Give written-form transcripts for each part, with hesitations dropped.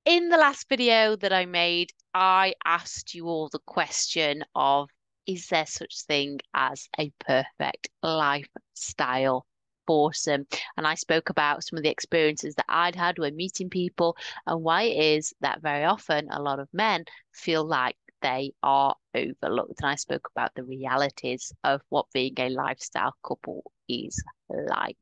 in the last video that I made, I asked you all the question of, is there such thing as a perfect lifestyle foursome? And I spoke about some of the experiences that I'd had when meeting people and why it is that very often a lot of men feel like they are overlooked. And I spoke about the realities of what being a lifestyle couple is like.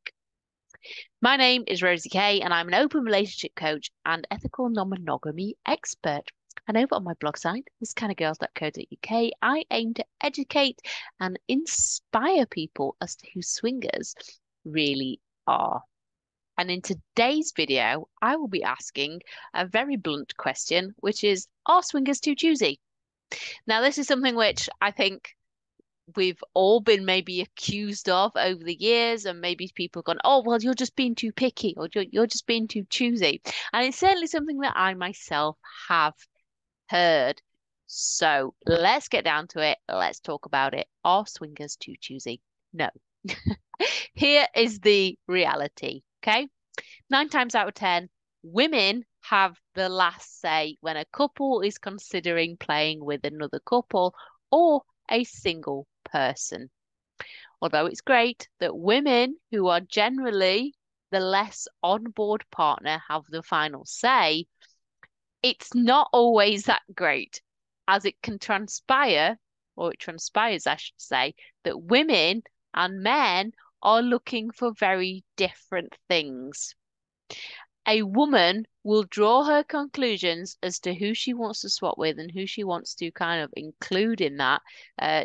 My name is Rosie Kay, and I'm an open relationship coach and ethical non-monogamy expert. And over on my blog site, ThisKindaGirl.co.uk, I aim to educate and inspire people as to who swingers really are. And in today's video, I will be asking a very blunt question, which is, are swingers too choosy? Now, this is something which I think we've all been maybe accused of over the years, and maybe people have gone, oh, well, you're just being too picky, or you're just being too choosy. And it's certainly something that I myself have heard. So let's get down to it. Let's talk about it. Are swingers too choosy? No. Here is the reality, okay? 9 times out of 10, women have the last say when a couple is considering playing with another couple or a single person. Although it's great that women who are generally the less on-board partner have the final say, it's not always that great, as it can transpire, or it transpires, I should say, that women and men are looking for very different things. A woman will draw her conclusions as to who she wants to swap with and who she wants to kind of include in that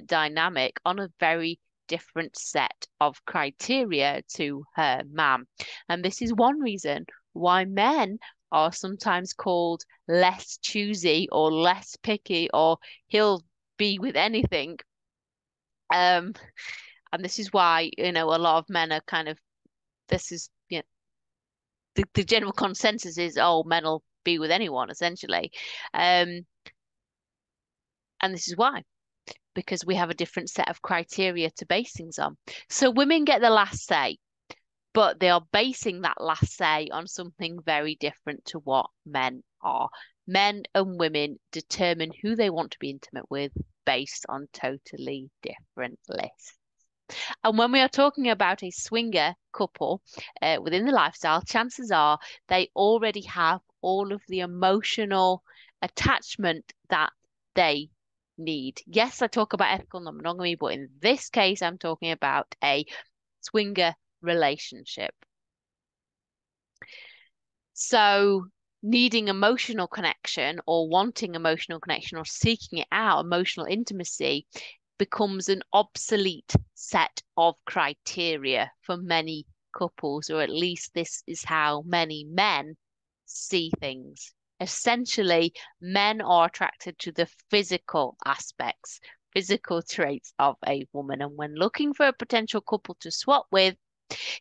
dynamic on a very different set of criteria to her man. And this is one reason why men are sometimes called less choosy or less picky, or he'll be with anything. And this is why, a lot of men are kind of, this is, the general consensus is, oh, men will be with anyone, essentially. And this is why, because we have a different set of criteria to base things on. So women get the last say, but they are basing that last say on something very different to what men are. Men and women determine who they want to be intimate with based on totally different lists. And when we are talking about a swinger couple within the lifestyle, chances are they already have all of the emotional attachment that they need. Yes, I talk about ethical non-monogamy, but in this case, I'm talking about a swinger relationship. So, needing emotional connection or wanting emotional connection or seeking it out, emotional intimacy, becomes an obsolete set of criteria for many couples, or at least this is how many men see things. Essentially, men are attracted to the physical aspects, physical traits of a woman. And when looking for a potential couple to swap with,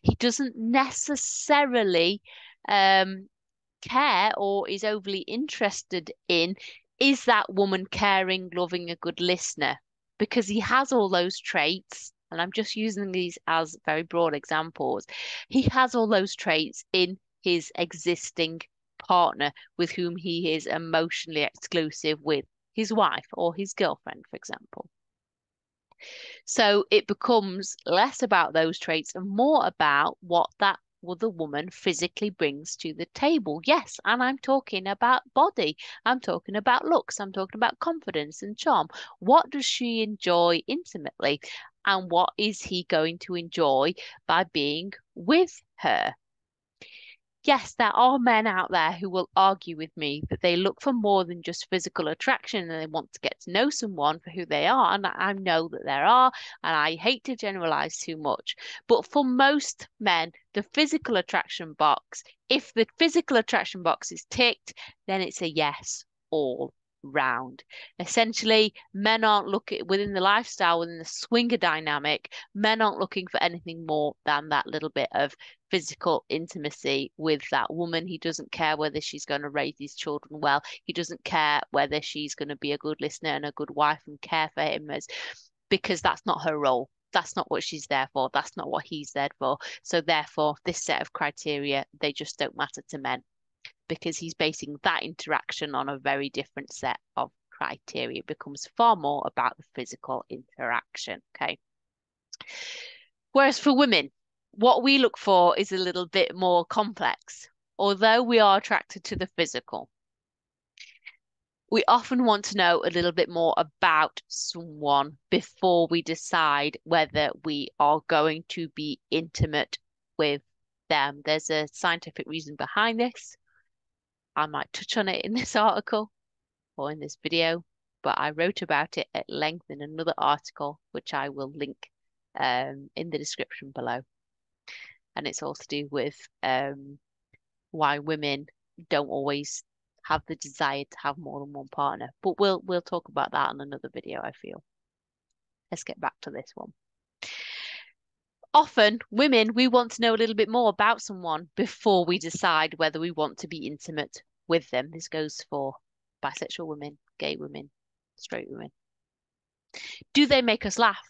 he doesn't necessarily care or is overly interested in, is that woman caring, loving, a good listener? Because he has all those traits, and I'm just using these as very broad examples. He has all those traits in his existing partner with whom he is emotionally exclusive with his wife or his girlfriend, for example. So it becomes less about those traits and more about what that other woman physically brings to the table. Yes, and I'm talking about body. I'm talking about looks. I'm talking about confidence and charm. What does she enjoy intimately? And what is he going to enjoy by being with her? Yes, there are men out there who will argue with me that they look for more than just physical attraction and they want to get to know someone for who they are. And I know that there are, and I hate to generalize too much. But for most men, the physical attraction box, if the physical attraction box is ticked, then it's a yes all round. Essentially, men aren't looking within the lifestyle, within the swinger dynamic, men aren't looking for anything more than that little bit of physical intimacy with that woman. He doesn't care whether she's going to raise his children well. He doesn't care whether she's going to be a good listener and a good wife and care for him, because that's not her role. That's not what she's there for. That's not what he's there for. So therefore, this set of criteria, they just don't matter to men, because he's basing that interaction on a very different set of criteria. It becomes far more about the physical interaction. Okay. Whereas for women, what we look for is a little bit more complex. Although we are attracted to the physical, we often want to know a little bit more about someone before we decide whether we are going to be intimate with them. There's a scientific reason behind this. I might touch on it in this article or in this video, but I wrote about it at length in another article, which I will link in the description below. And it's all to do with why women don't always have the desire to have more than one partner. But we'll talk about that in another video, I feel. Let's get back to this one. Often, women, we want to know a little bit more about someone before we decide whether we want to be intimate with them. This goes for bisexual women, gay women, straight women. Do they make us laugh?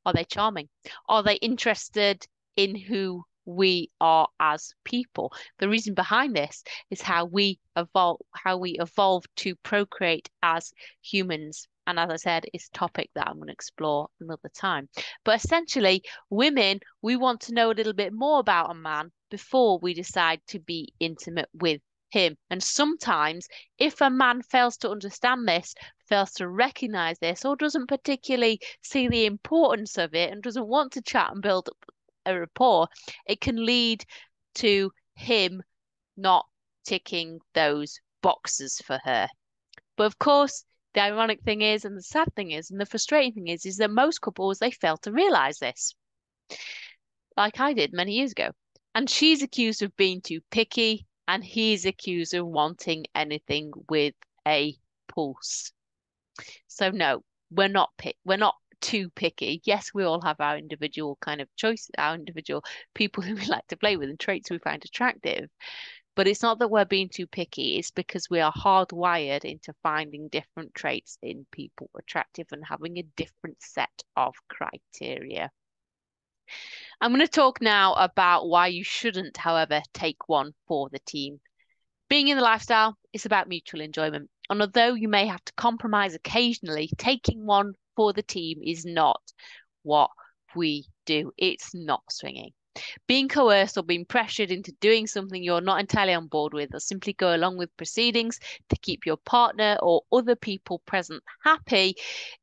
Are they charming? Are they interested in who we are as people? The reason behind this is how we evolved to procreate as humans. And as I said, it's a topic that I'm going to explore another time. But essentially, women, we want to know a little bit more about a man before we decide to be intimate with him. And sometimes, if a man fails to understand this, fails to recognize this, or doesn't particularly see the importance of it and doesn't want to chat and build up a rapport, it can lead to him not ticking those boxes for her. But of course, the ironic thing is, and the sad thing is, and the frustrating thing is that most couples, they fail to realize this, like I did many years ago. And she's accused of being too picky, and he's accused of wanting anything with a pulse. So no, we're not too picky. Yes, we all have our individual kind of choice, our individual people who we like to play with and traits we find attractive. But it's not that we're being too picky, it's because we are hardwired into finding different traits in people attractive and having a different set of criteria. I'm going to talk now about why you shouldn't, however, take one for the team. Being in the lifestyle is about mutual enjoyment. And although you may have to compromise occasionally, taking one for the team is not what we do. It's not swinging. Being coerced or being pressured into doing something you're not entirely on board with, or simply go along with proceedings to keep your partner or other people present happy,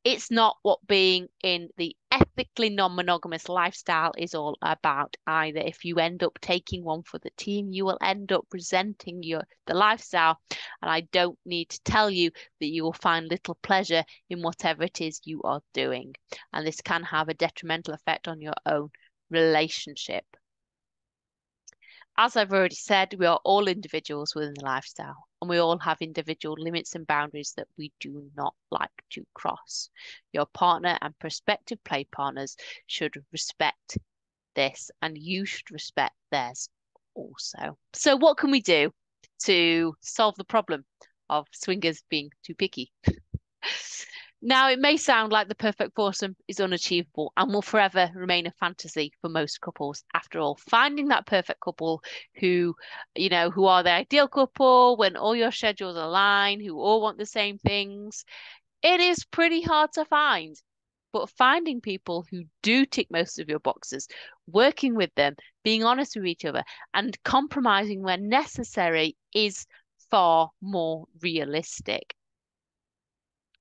it's not what being in the ethically non-monogamous lifestyle is all about either. If you end up taking one for the team, you will end up resenting the lifestyle. And I don't need to tell you that you will find little pleasure in whatever it is you are doing. And this can have a detrimental effect on your own relationship. As I've already said, we are all individuals within the lifestyle, and we all have individual limits and boundaries that we do not like to cross. Your partner and prospective play partners should respect this, and you should respect theirs also. So what can we do to solve the problem of swingers being too picky? Now, it may sound like the perfect foursome is unachievable and will forever remain a fantasy for most couples. After all, finding that perfect couple who are the ideal couple when all your schedules align, who all want the same things, it is pretty hard to find. But finding people who do tick most of your boxes, working with them, being honest with each other, and compromising when necessary is far more realistic.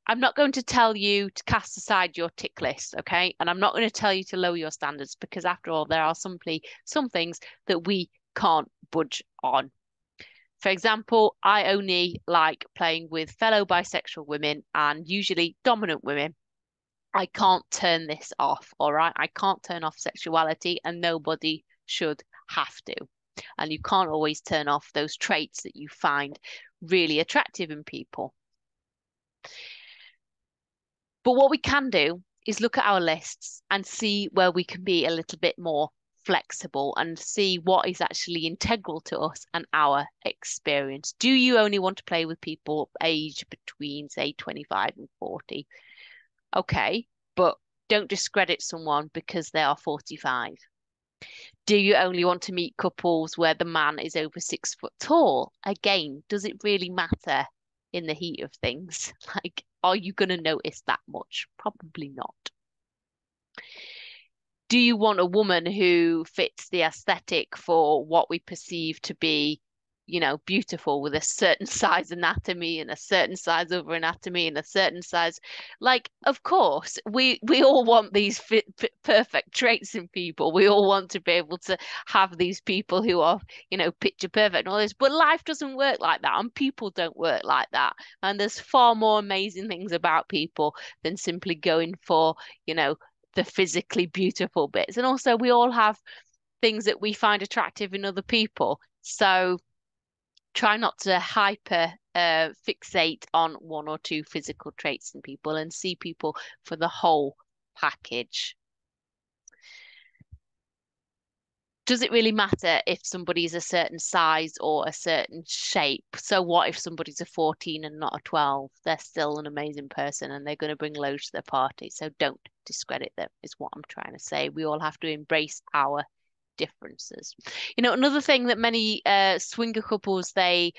I'm not going to tell you to cast aside your tick list, okay? And I'm not going to tell you to lower your standards because, after all, there are some things that we can't budge on. For example, I only like playing with fellow bisexual women and usually dominant women. I can't turn this off, all right? I can't turn off sexuality, and nobody should have to. And you can't always turn off those traits that you find really attractive in people. But what we can do is look at our lists and see where we can be a little bit more flexible and see what is actually integral to us and our experience. Do you only want to play with people aged between, say, 25 and 40? Okay, but don't discredit someone because they are 45. Do you only want to meet couples where the man is over 6 foot tall? Again, does it really matter in the heat of things? Like, are you going to notice that much? Probably not. Do you want a woman who fits the aesthetic for what we perceive to be, beautiful with a certain size anatomy and a certain size over anatomy and a certain size? Like, of course, we all want these perfect traits in people. We all want to be able to have these people who are, picture perfect and all this. But life doesn't work like that, and people don't work like that. And there's far more amazing things about people than simply going for, the physically beautiful bits. And also, we all have things that we find attractive in other people. So try not to hyper fixate on one or two physical traits in people and see people for the whole package. Does it really matter if somebody's a certain size or a certain shape? So what if somebody's a 14 and not a 12? They're still an amazing person and they're going to bring loads to their party. So don't discredit them, is what I'm trying to say. We all have to embrace our differences. Another thing that many swinger couples they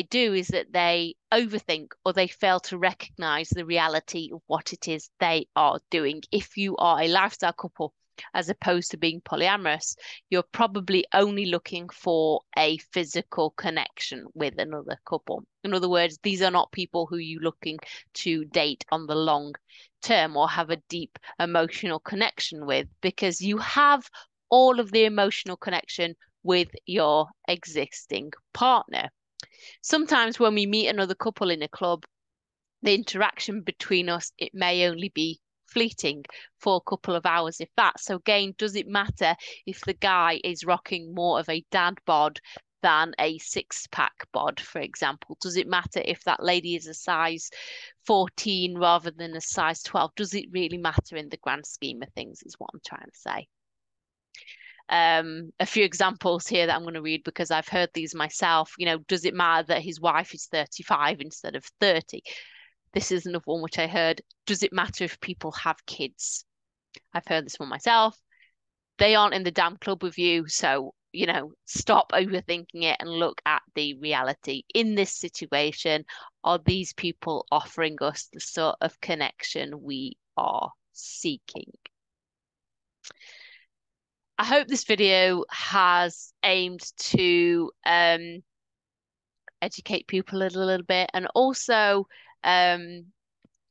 do is that they overthink or they fail to recognize the reality of what it is they are doing. If you are a lifestyle couple, as opposed to being polyamorous, you're probably only looking for a physical connection with another couple. In other words, these are not people who you're looking to date on the long term or have a deep emotional connection with, because you have all of the emotional connection with your existing partner. Sometimes when we meet another couple in a club, the interaction between us, it may only be fleeting for a couple of hours, if that. So again, does it matter if the guy is rocking more of a dad bod than a six-pack bod, for example? Does it matter if that lady is a size 14 rather than a size 12? Does it really matter in the grand scheme of things, is what I'm trying to say. A few examples here that I'm going to read because I've heard these myself. Does it matter that his wife is 35 instead of 30? This is another one which I heard. Does it matter if people have kids? I've heard this one myself. They aren't in the damn club with you, so stop overthinking it and look at the reality. In this situation, are these people offering us the sort of connection we are seeking? I hope this video has aimed to educate people a little bit and also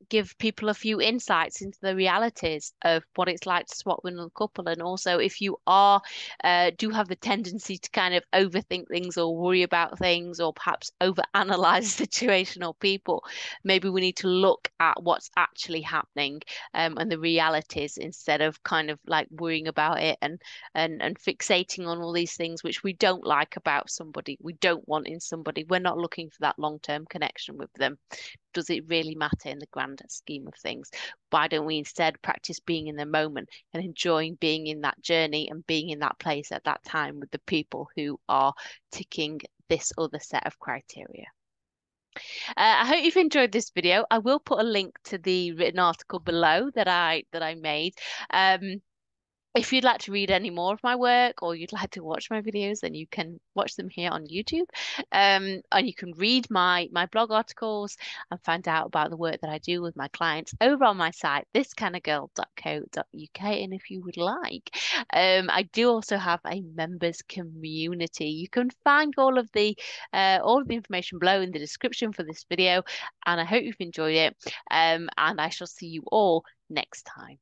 give people a few insights into the realities of what it's like to swap with another couple. And also, if you do have the tendency to kind of overthink things or worry about things or perhaps overanalyze the situation or people, maybe we need to look at what's actually happening and the realities instead of kind of like worrying about it and fixating on all these things which we don't like about somebody, we don't want in somebody. We're not looking for that long-term connection with them. Does it really matter in the grand scheme of things? Why don't we instead practice being in the moment and enjoying being in that journey and being in that place at that time with the people who are ticking this other set of criteria? I hope you've enjoyed this video. I will put a link to the written article below that I made. If you'd like to read any more of my work or you'd like to watch my videos, then you can watch them here on YouTube. And you can read my blog articles and find out about the work that I do with my clients over on my site, ThisKindaGirl.co.uk. And if you would like, I do also have a members community. You can find all of the information below in the description for this video. And I hope you've enjoyed it. And I shall see you all next time.